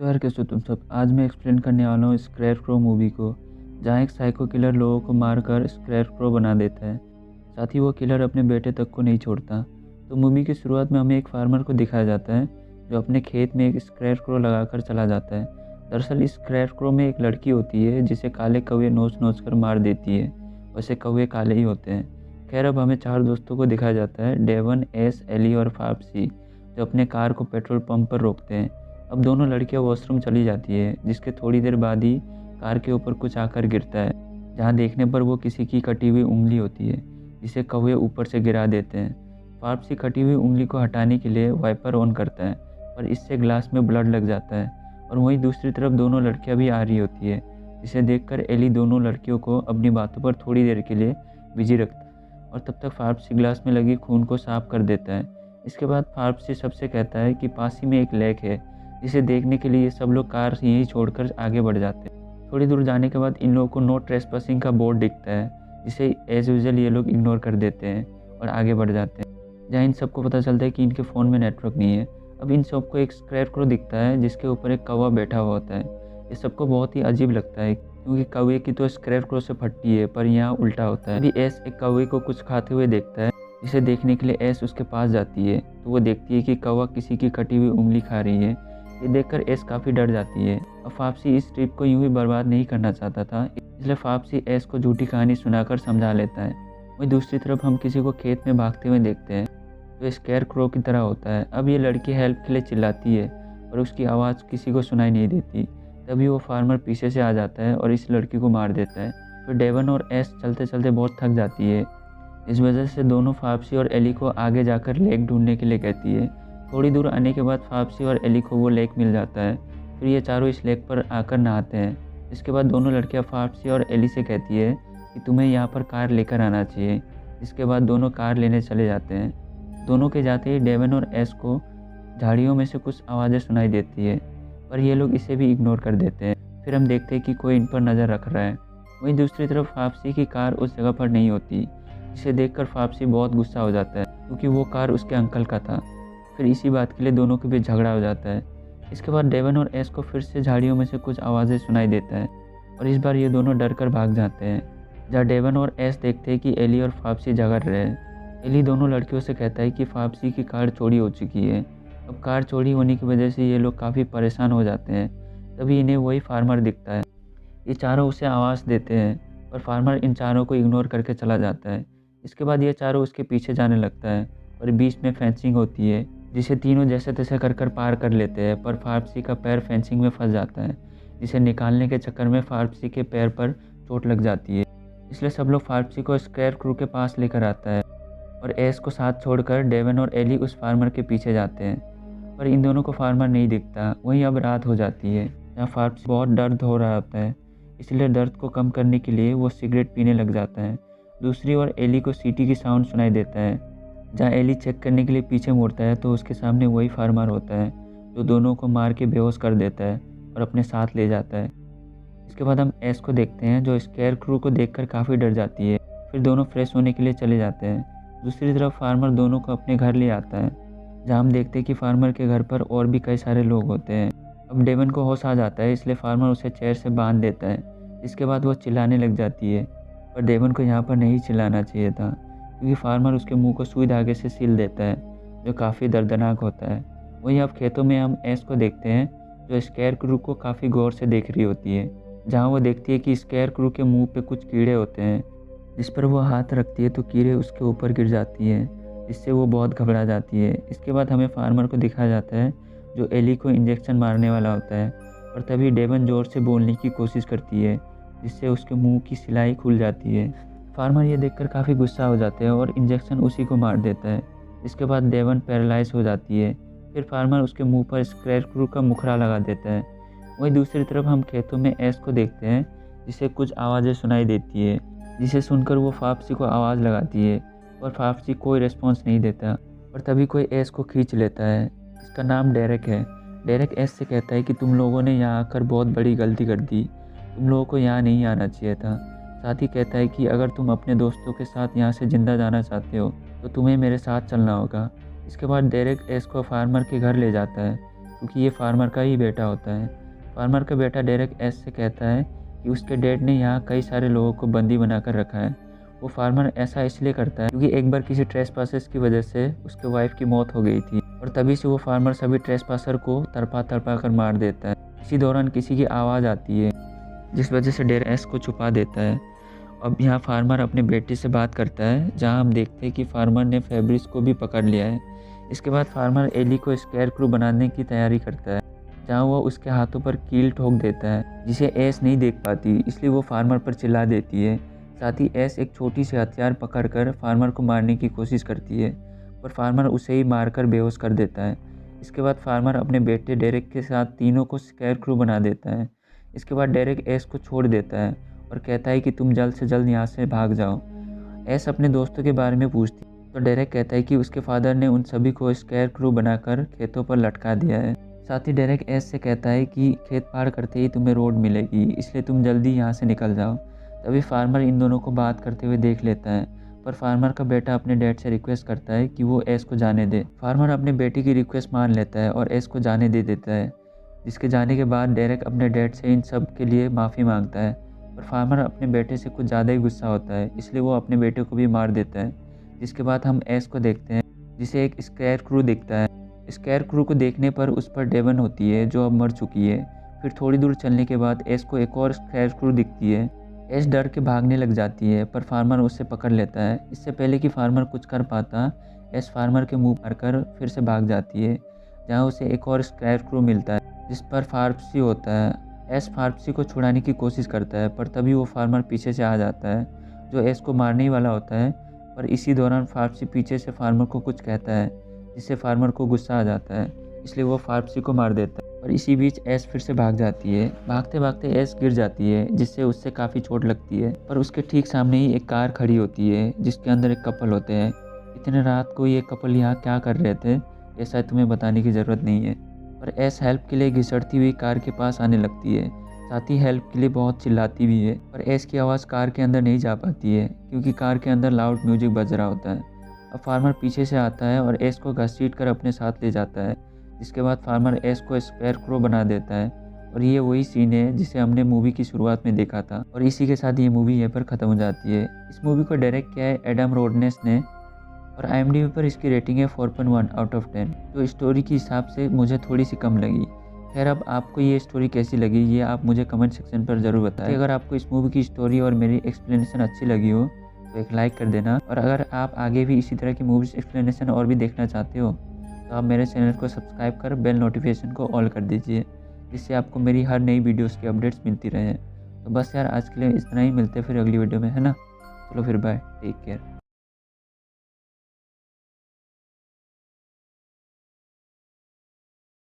तो यार कैसे हो तुम सब। आज मैं एक्सप्लेन करने वाला हूँ स्क्रैरक्रो मूवी को, जहाँ एक साइको किलर लोगों को मारकर स्क्रैरक्रो बना देता है। साथ ही वो किलर अपने बेटे तक को नहीं छोड़ता। तो मूवी की शुरुआत में हमें एक फार्मर को दिखाया जाता है जो अपने खेत में एक स्क्रैरक्रो लगाकर चला जाता है। दरअसल इस स्क्रैरक्रो में एक लड़की होती है जिसे काले कौवे नोच नोच कर मार देती है। वैसे कौवे काले ही होते हैं। खैर, अब हमें चार दोस्तों को दिखाया जाता है, डेवन, एस, एली और फाप्सी, जो अपने कार को पेट्रोल पंप पर रोकते हैं। अब दोनों लड़कियां वॉशरूम चली जाती है, जिसके थोड़ी देर बाद ही कार के ऊपर कुछ आकर गिरता है, जहां देखने पर वो किसी की कटी हुई उंगली होती है, जिसे कौवे ऊपर से गिरा देते हैं। फार्पसी कटी हुई उंगली को हटाने के लिए वाइपर ऑन करता है, पर इससे ग्लास में ब्लड लग जाता है। और वहीं दूसरी तरफ दोनों लड़कियां भी आ रही होती है, जिसे देखकर एली दोनों लड़कियों को अपनी बातों पर थोड़ी देर के लिए बिजी रखता है और तब तक फार्पसी ग्लास में लगी खून को साफ कर देता है। इसके बाद फार्पसी सबसे कहता है कि पास ही में एक लेक है, जिसे देखने के लिए सब लोग कार यहीं छोड़कर आगे बढ़ जाते हैं। थोड़ी दूर जाने के बाद इन लोगों को नो ट्रेसपासिंग का बोर्ड दिखता है, जिसे एज यूजुअल ये लोग इग्नोर कर देते हैं और आगे बढ़ जाते हैं। जहाँ इन सबको पता चलता है कि इनके फ़ोन में नेटवर्क नहीं है। अब इन सबको एक स्क्रैरक्रो दिखता है जिसके ऊपर एक कौवा बैठा हुआ होता है। ये सबको बहुत ही अजीब लगता है, क्योंकि कौवे की तो स्क्रैरक्रो से फटती है, पर यहाँ उल्टा होता है। अभी एस एक कौवे को कुछ खाते हुए देखता है, जिसे देखने के लिए एस उसके पास जाती है, तो वो देखती है कि कौवा किसी की कटी हुई उंगली खा रही है। ये देखकर एस काफ़ी डर जाती है। अब फाप्सी इस ट्रिप को यूं ही बर्बाद नहीं करना चाहता था, इसलिए फाप्सी एस को झूठी कहानी सुनाकर समझा लेता है। वहीं दूसरी तरफ हम किसी को खेत में भागते हुए देखते हैं, तो स्कैरक्रो की तरह होता है। अब ये लड़की हेल्प के लिए चिल्लाती है, और उसकी आवाज़ किसी को सुनाई नहीं देती। तभी वो फार्मर पीछे से आ जाता है और इस लड़की को मार देता है। फिर डेवन और एस चलते चलते बहुत थक जाती है। इस वजह से दोनों फाप्सी और एली को आगे जाकर लेक ढूंढने के लिए कहती है। थोड़ी दूर आने के बाद फाप्सी और एली को वो लेक मिल जाता है। फिर ये चारों इस लेक पर आकर नहाते हैं। इसके बाद दोनों लड़कियां फाप्सी और एली से कहती है कि तुम्हें यहाँ पर कार लेकर आना चाहिए। इसके बाद दोनों कार लेने चले जाते हैं। दोनों के जाते ही डेवन और एस को झाड़ियों में से कुछ आवाज़ें सुनाई देती है, पर ये लोग इसे भी इग्नोर कर देते हैं। फिर हम देखते हैं कि कोई इन पर नज़र रख रहा है। वहीं दूसरी तरफ फाप्सी की कार उस जगह पर नहीं होती, जिसे देखकर फाप्सी बहुत गुस्सा हो जाता है, क्योंकि वो कार उसके अंकल का था। फिर इसी बात के लिए दोनों के बीच झगड़ा हो जाता है। इसके बाद डेवन और एस को फिर से झाड़ियों में से कुछ आवाज़ें सुनाई देता है, और इस बार ये दोनों डर कर भाग जाते हैं। जहाँ डेवन और एस देखते हैं कि एली और फाप्सी झगड़ रहे हैं। एली दोनों लड़कियों से कहता है कि फाप्सी की कार चोरी हो चुकी है। अब कार चोरी होने की वजह से ये लोग काफ़ी परेशान हो जाते हैं। तभी इन्हें वही फार्मर दिखता है। ये चारों उसे आवाज़ देते हैं, पर फार्मर इन चारों को इग्नोर करके चला जाता है। इसके बाद ये चारों उसके पीछे जाने लगता है, और बीच में फेंसिंग होती है, जिसे तीनों जैसे तैसे कर पार कर लेते हैं। पर फार्पसी का पैर फेंसिंग में फंस जाता है, जिसे निकालने के चक्कर में फार्पसी के पैर पर चोट लग जाती है। इसलिए सब लोग फार्पसी को स्क्रैरक्रो के पास लेकर आता है, और एस को साथ छोड़कर डेवन और एली उस फार्मर के पीछे जाते हैं। पर इन दोनों को फार्मर नहीं दिखता। वहीं अब रात हो जाती है, जहाँ फार्पसी बहुत दर्द हो रहा होता है, इसलिए दर्द को कम करने के लिए वो सिगरेट पीने लग जाता है। दूसरी ओर एली को सीटी की साउंड सुनाई देता है। जहाँ एली चेक करने के लिए पीछे मुड़ता है, तो उसके सामने वही फार्मर होता है, जो दोनों को मार के बेहोश कर देता है और अपने साथ ले जाता है। इसके बाद हम एस को देखते हैं, जो स्कैरक्रो को देखकर काफ़ी डर जाती है। फिर दोनों फ्रेश होने के लिए चले जाते हैं। दूसरी तरफ फार्मर दोनों को अपने घर ले आता है, जहाँ हम देखते हैं कि फार्मर के घर पर और भी कई सारे लोग होते हैं। अब डेवन को होश आ जाता है, इसलिए फार्मर उसे चेयर से बांध देता है। इसके बाद वो चिल्लाने लग जाती है, पर डेवन को यहाँ पर नहीं चिल्लाना चाहिए था, क्योंकि फार्मर उसके मुंह को सुई धागे से सील देता है, जो काफ़ी दर्दनाक होता है। वहीं अब खेतों में हम एस को देखते हैं, जो स्कैरक्रो को काफ़ी गौर से देख रही होती है। जहाँ वो देखती है कि स्कैरक्रो के मुंह पे कुछ कीड़े होते हैं, जिस पर वो हाथ रखती है तो कीड़े उसके ऊपर गिर जाती है, जिससे वो बहुत घबरा जाती है। इसके बाद हमें फार्मर को दिखाया जाता है, जो एली को इंजेक्शन मारने वाला होता है, और तभी डेवन जोर से बोलने की कोशिश करती है, जिससे उसके मुंह की सिलाई खुल जाती है। फार्मर ये देखकर काफ़ी गुस्सा हो जाते हैं और इंजेक्शन उसी को मार देता है। इसके बाद डेवन पैरालाइज हो जाती है। फिर फार्मर उसके मुंह पर स्क्रैरक्रो का मुखड़ा लगा देता है। वहीं दूसरी तरफ हम खेतों में एस को देखते हैं, जिसे कुछ आवाज़ें सुनाई देती है, जिसे सुनकर वो फाप्सी को आवाज़ लगाती है, और फाप्सी कोई रिस्पॉन्स नहीं देता। और तभी कोई एस को खींच लेता है। इसका नाम डेरेक है। डेरेक एस से कहता है कि तुम लोगों ने यहाँ आकर बहुत बड़ी गलती कर दी, तुम लोगों को यहाँ नहीं आना चाहिए था। साथ ही कहता है कि अगर तुम अपने दोस्तों के साथ यहाँ से ज़िंदा जाना चाहते हो, तो तुम्हें मेरे साथ चलना होगा। इसके बाद डेरेक एस को फार्मर के घर ले जाता है, क्योंकि ये फार्मर का ही बेटा होता है। फार्मर का बेटा डेरेक एस से कहता है कि उसके डैड ने यहाँ कई सारे लोगों को बंदी बनाकर रखा है। वो फार्मर ऐसा इसलिए करता है क्योंकि एक बार किसी ट्रेसपासर्स की वजह से उसके वाइफ की मौत हो गई थी और तभी से वो फार्मर सभी ट्रेसपासर को तड़पा तड़पा कर मार देता है। इसी दौरान किसी की आवाज़ आती है जिस वजह से डेरेक एस को छुपा देता है। अब यहाँ फार्मर अपने बेटे से बात करता है, जहाँ हम देखते हैं कि फार्मर ने फेब्रिस को भी पकड़ लिया है। इसके बाद फार्मर एली को स्केयर क्रू बनाने की तैयारी करता है, जहाँ वो उसके हाथों पर कील ठोक देता है जिसे एस नहीं देख पाती, इसलिए वो फार्मर पर चिल्ला देती है। साथ ही एस एक छोटी सी हथियार पकड़कर फार्मर को मारने की कोशिश करती है, पर फार्मर उसे ही मारकर बेहोश कर देता है। इसके बाद फार्मर अपने बेटे डेरेक के साथ तीनों को स्केयर क्रू बना देता है। इसके बाद डेरेक एस को छोड़ देता है और कहता है कि तुम जल्द से जल्द यहाँ से भाग जाओ। एस अपने दोस्तों के बारे में पूछती तो डेरेक कहता है कि उसके फादर ने उन सभी को स्केयर क्रू बनाकर खेतों पर लटका दिया है। साथ ही डेरेक एस से कहता है कि खेत पार करते ही तुम्हें रोड मिलेगी, इसलिए तुम जल्दी यहाँ से निकल जाओ। तभी फार्मर इन दोनों को बात करते हुए देख लेता है, पर फार्मर का बेटा अपने डैड से रिक्वेस्ट करता है कि वो एस को जाने दे। फार्मर अपने बेटे की रिक्वेस्ट मान लेता है और एस को जाने दे देता है, जिसके जाने के बाद डेरेक अपने डैड से इन सब के लिए माफ़ी मांगता है। पर फार्मर अपने बेटे से कुछ ज़्यादा ही गुस्सा होता है, इसलिए वो अपने बेटे को भी मार देता है। जिसके बाद हम एस को देखते हैं, जिसे एक स्केयर क्रू दिखता है। स्केयर क्रू को देखने पर उस पर डेवन होती है जो अब मर चुकी है। फिर थोड़ी दूर चलने के बाद एस को एक और स्केयर क्रू दिखती है। एस डर के भागने लग जाती है, पर फार्मर उसे पकड़ लेता है। इससे पहले कि फार्मर कुछ कर पाता, एस फार्मर के मुंह मारकर फिर से भाग जाती है, जहाँ उसे एक और स्केयर क्रू मिलता है जिस पर फार्मसी होता है। एस फार्मसी को छुड़ाने की कोशिश करता है, पर तभी वो फार्मर पीछे से आ जाता है जो एस को मारने ही वाला होता है। पर इसी दौरान फार्मसी पीछे से फार्मर को कुछ कहता है, जिससे फार्मर को गुस्सा आ जाता है, इसलिए वो फार्मसी को मार देता है। और इसी बीच एस फिर से भाग जाती है। भागते भागते एस गिर जाती है, जिससे उससे काफ़ी चोट लगती है। पर उसके ठीक सामने ही एक कार खड़ी होती है जिसके अंदर एक कपल होते हैं। इतने रात को ये कपल यहाँ क्या कर रहे थे, ये शायद तुम्हें बताने की ज़रूरत नहीं है। पर एस हेल्प के लिए घिसटती हुई कार के पास आने लगती है, साथ ही हेल्प के लिए बहुत चिल्लाती भी है। पर एस की आवाज़ कार के अंदर नहीं जा पाती है, क्योंकि कार के अंदर लाउड म्यूजिक बज रहा होता है। अब फार्मर पीछे से आता है और एस को घसीट कर अपने साथ ले जाता है। जिसके बाद फार्मर एस को स्केयर क्रू बना देता है। और ये वही सीन है जिसे हमने मूवी की शुरुआत में देखा था। और इसी के साथ ये मूवी यहाँ पर ख़त्म हो जाती है। इस मूवी को डायरेक्ट किया है एडम रोडनेस ने और IMDb पर इसकी रेटिंग है 4.1 आउट ऑफ 10, जो स्टोरी के हिसाब से मुझे थोड़ी सी कम लगी। खैर, अब आपको ये स्टोरी कैसी लगी ये आप मुझे कमेंट सेक्शन पर ज़रूर बताएं। अगर आपको इस मूवी की स्टोरी और मेरी एक्सप्लेनेशन अच्छी लगी हो तो एक लाइक कर देना। और अगर आप आगे भी इसी तरह की मूवीज़ एक्सप्लेनेशन और भी देखना चाहते हो तो आप मेरे चैनल को सब्सक्राइब कर बेल नोटिफिकेशन को ऑल कर दीजिए, जिससे आपको मेरी हर नई वीडियोस की अपडेट्स मिलती रहे। तो बस यार, आज के लिए इतना ही। मिलते हैं फिर अगली वीडियो में, है ना। चलो फिर बाय, टेक केयर।